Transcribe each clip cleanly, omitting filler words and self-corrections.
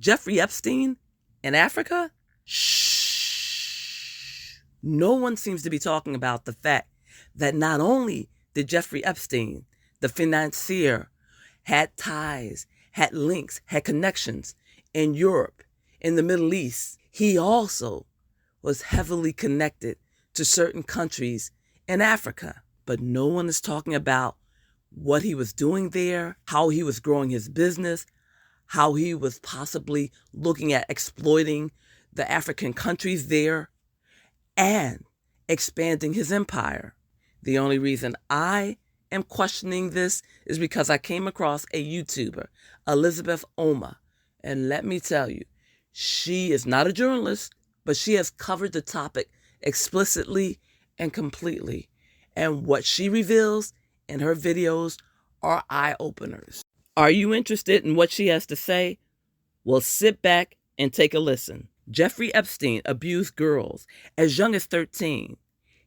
Jeffrey Epstein in Africa? Shh. No one seems to be talking about the fact that not only did Jeffrey Epstein, the financier, had ties, had links, had connections in Europe, in the Middle East, he also was heavily connected to certain countries in Africa. But no one is talking about what he was doing there, how he was growing his business, how he was possibly looking at exploiting the African countries there and expanding his empire. The only reason I am questioning this is because I came across a YouTuber, Elizabeth Oma, and let me tell you, she is not a journalist, but she has covered the topic explicitly and completely. And what she reveals in her videos are eye-openers. Are you interested in what she has to say? Well, sit back and take a listen. Jeffrey Epstein abused girls as young as 13.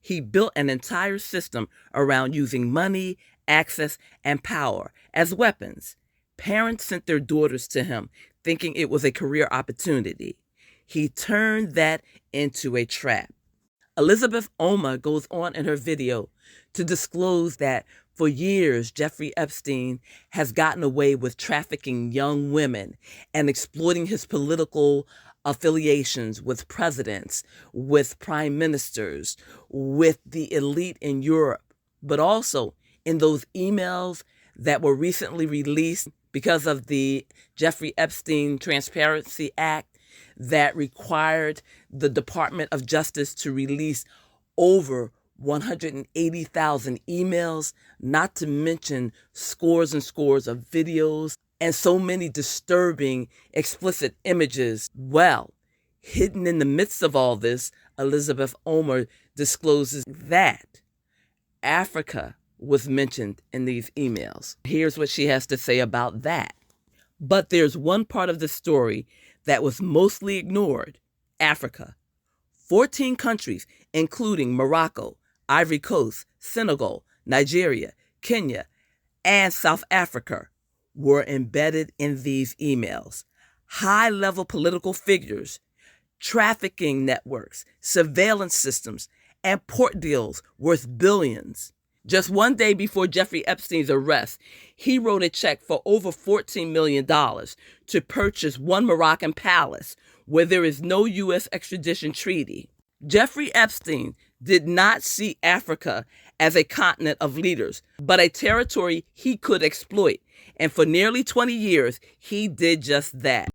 He built an entire system around using money, access, and power as weapons. Parents sent their daughters to him thinking it was a career opportunity. He turned that into a trap. Elizabeth Oma goes on in her video to disclose that for years, Jeffrey Epstein has gotten away with trafficking young women and exploiting his political affiliations with presidents, with prime ministers, with the elite in Europe, but also in those emails that were recently released because of the Jeffrey Epstein Transparency Act that required the Department of Justice to release over 180,000 emails, not to mention scores and scores of videos and so many disturbing, explicit images. Well, hidden in the midst of all this, Elizabeth Omer discloses that Africa was mentioned in these emails. Here's what she has to say about that. But there's one part of the story that was mostly ignored: Africa. 14 countries, including Morocco, Ivory Coast, Senegal, Nigeria, Kenya, and South Africa, were embedded in these emails. High-level political figures, trafficking networks, surveillance systems, and port deals worth billions. Just one day before Jeffrey Epstein's arrest, he wrote a check for over $14 million to purchase one Moroccan palace where there is no U.S. extradition treaty. Jeffrey Epstein did not see Africa as a continent of leaders, but a territory he could exploit. And for nearly 20 years, he did just that.